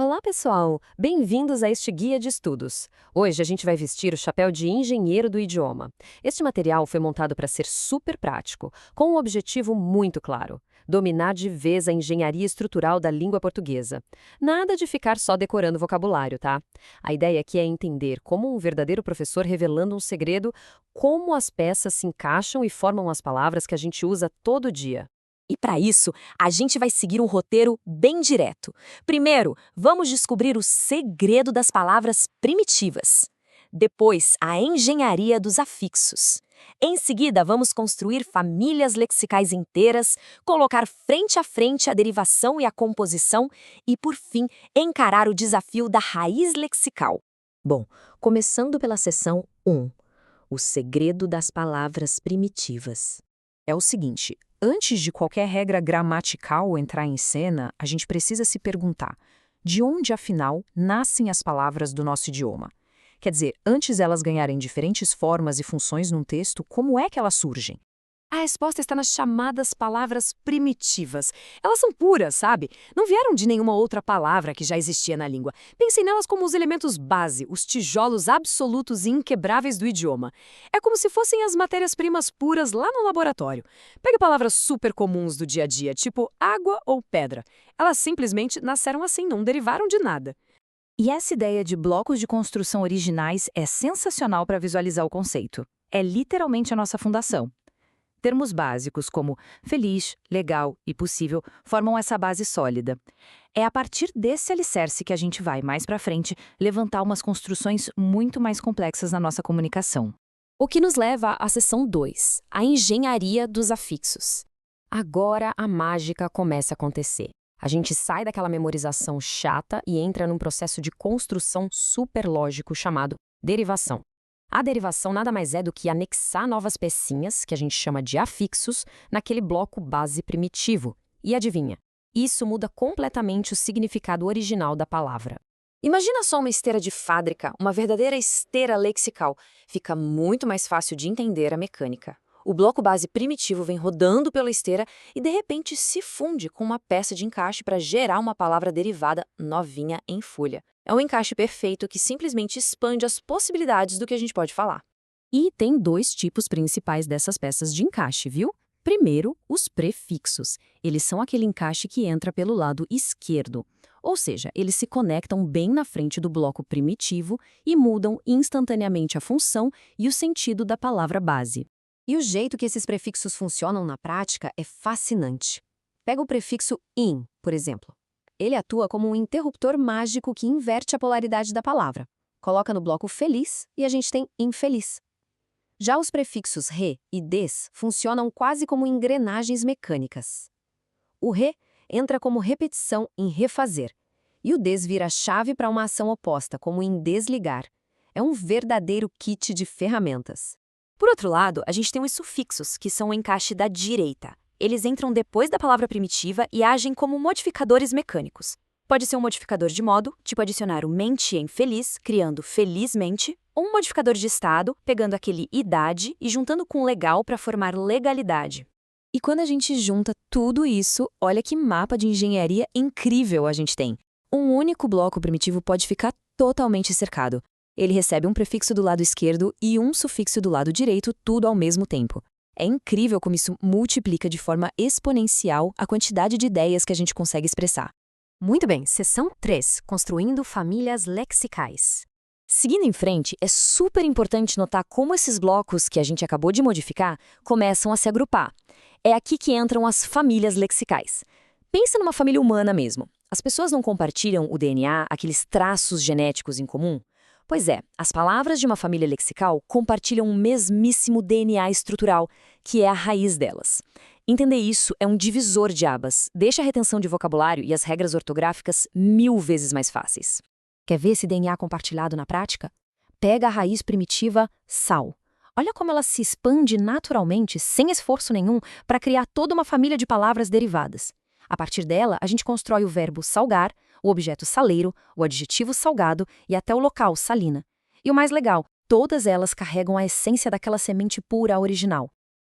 Olá, pessoal! Bem-vindos a este guia de estudos. Hoje a gente vai vestir o chapéu de engenheiro do idioma. Este material foi montado para ser super prático, com um objetivo muito claro: dominar de vez a engenharia estrutural da língua portuguesa. Nada de ficar só decorando vocabulário, tá? A ideia aqui é entender, como um verdadeiro professor revelando um segredo, como as peças se encaixam e formam as palavras que a gente usa todo dia. E para isso, a gente vai seguir um roteiro bem direto. Primeiro, vamos descobrir o segredo das palavras primitivas. Depois, a engenharia dos afixos. Em seguida, vamos construir famílias lexicais inteiras, colocar frente a frente a derivação e a composição e, por fim, encarar o desafio da raiz lexical. Bom, começando pela seção 1, o segredo das palavras primitivas. É o seguinte: antes de qualquer regra gramatical entrar em cena, a gente precisa se perguntar: de onde, afinal, nascem as palavras do nosso idioma? Quer dizer, antes elas ganharem diferentes formas e funções num texto, como é que elas surgem? A resposta está nas chamadas palavras primitivas. Elas são puras, sabe? Não vieram de nenhuma outra palavra que já existia na língua. Pensem nelas como os elementos base, os tijolos absolutos e inquebráveis do idioma. É como se fossem as matérias-primas puras lá no laboratório. Pegue palavras super comuns do dia a dia, tipo água ou pedra. Elas simplesmente nasceram assim, não derivaram de nada. E essa ideia de blocos de construção originais é sensacional para visualizar o conceito. É literalmente a nossa fundação. Termos básicos como feliz, legal e possível formam essa base sólida. É a partir desse alicerce que a gente vai, mais para frente, levantar umas construções muito mais complexas na nossa comunicação. O que nos leva à seção 2, a engenharia dos afixos. Agora a mágica começa a acontecer. A gente sai daquela memorização chata e entra num processo de construção superlógico chamado derivação. A derivação nada mais é do que anexar novas pecinhas, que a gente chama de afixos, naquele bloco base primitivo. E adivinha? Isso muda completamente o significado original da palavra. Imagina só uma esteira de fábrica, uma verdadeira esteira lexical. Fica muito mais fácil de entender a mecânica. O bloco base primitivo vem rodando pela esteira e, de repente, se funde com uma peça de encaixe para gerar uma palavra derivada novinha em folha. É um encaixe perfeito que simplesmente expande as possibilidades do que a gente pode falar. E tem dois tipos principais dessas peças de encaixe, viu? Primeiro, os prefixos. Eles são aquele encaixe que entra pelo lado esquerdo. Ou seja, eles se conectam bem na frente do bloco primitivo e mudam instantaneamente a função e o sentido da palavra base. E o jeito que esses prefixos funcionam na prática é fascinante. Pega o prefixo in, por exemplo. Ele atua como um interruptor mágico que inverte a polaridade da palavra. Coloca no bloco feliz e a gente tem infeliz. Já os prefixos re e des funcionam quase como engrenagens mecânicas. O re entra como repetição em refazer, e o des vira a chave para uma ação oposta, como em desligar. É um verdadeiro kit de ferramentas. Por outro lado, a gente tem os sufixos, que são o encaixe da direita. Eles entram depois da palavra primitiva e agem como modificadores mecânicos. Pode ser um modificador de modo, tipo adicionar o mente em feliz, criando felizmente, ou um modificador de estado, pegando aquele idade e juntando com legal para formar legalidade. E quando a gente junta tudo isso, olha que mapa de engenharia incrível a gente tem. Um único bloco primitivo pode ficar totalmente cercado. Ele recebe um prefixo do lado esquerdo e um sufixo do lado direito, tudo ao mesmo tempo. É incrível como isso multiplica de forma exponencial a quantidade de ideias que a gente consegue expressar. Muito bem, seção 3, construindo famílias lexicais. Seguindo em frente, é super importante notar como esses blocos que a gente acabou de modificar começam a se agrupar. É aqui que entram as famílias lexicais. Pensa numa família humana mesmo. As pessoas não compartilham o DNA, aqueles traços genéticos em comum? Pois é, as palavras de uma família lexical compartilham um mesmíssimo DNA estrutural, que é a raiz delas. Entender isso é um divisor de águas, deixa a retenção de vocabulário e as regras ortográficas 1000 vezes mais fáceis. Quer ver esse DNA compartilhado na prática? Pega a raiz primitiva sal. Olha como ela se expande naturalmente, sem esforço nenhum, para criar toda uma família de palavras derivadas. A partir dela, a gente constrói o verbo salgar, o objeto saleiro, o adjetivo salgado e até o local salina. E o mais legal, todas elas carregam a essência daquela semente pura original.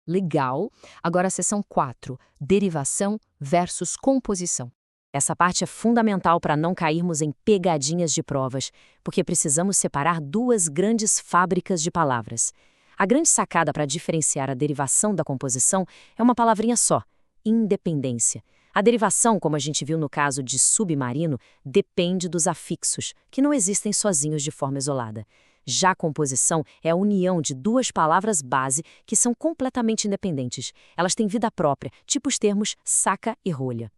Legal. Agora a seção 4, derivação versus composição. Essa parte é fundamental para não cairmos em pegadinhas de provas, porque precisamos separar duas grandes fábricas de palavras. A grande sacada para diferenciar a derivação da composição é uma palavrinha só: independência. A derivação, como a gente viu no caso de submarino, depende dos afixos, que não existem sozinhos de forma isolada. Já a composição é a união de duas palavras base que são completamente independentes. Elas têm vida própria, tipo os termos saca e rolha.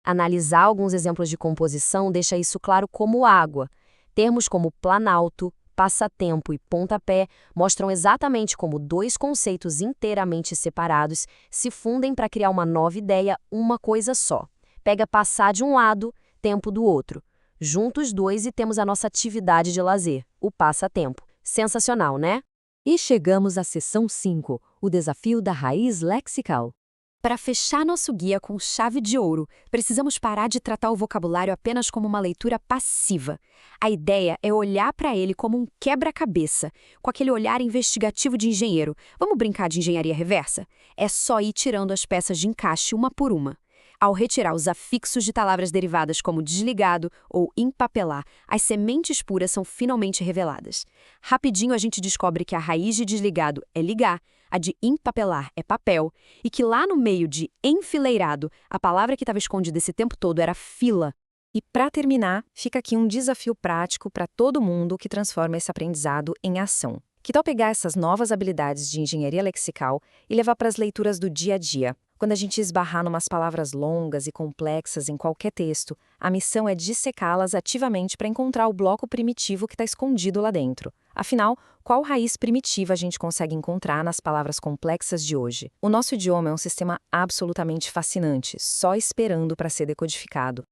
Analisar alguns exemplos de composição deixa isso claro como água. Termos como planalto, passatempo e pontapé mostram exatamente como dois conceitos inteiramente separados se fundem para criar uma nova ideia, uma coisa só. Pega passar de um lado, tempo do outro. Junta os dois e temos a nossa atividade de lazer, o passatempo. Sensacional, né? E chegamos à seção 5, o desafio da raiz lexical. Para fechar nosso guia com chave de ouro, precisamos parar de tratar o vocabulário apenas como uma leitura passiva. A ideia é olhar para ele como um quebra-cabeça, com aquele olhar investigativo de engenheiro. Vamos brincar de engenharia reversa? É só ir tirando as peças de encaixe uma por uma. Ao retirar os afixos de palavras derivadas como desligado ou empapelar, as sementes puras são finalmente reveladas. Rapidinho a gente descobre que a raiz de desligado é ligar, a de empapelar é papel, e que lá no meio de enfileirado, a palavra que estava escondida esse tempo todo era fila. E para terminar, fica aqui um desafio prático para todo mundo que transforma esse aprendizado em ação. Que tal pegar essas novas habilidades de engenharia lexical e levar para as leituras do dia a dia? Quando a gente esbarrar numas palavras longas e complexas em qualquer texto, a missão é dissecá-las ativamente para encontrar o bloco primitivo que está escondido lá dentro. Afinal, qual raiz primitiva a gente consegue encontrar nas palavras complexas de hoje? O nosso idioma é um sistema absolutamente fascinante, só esperando para ser decodificado.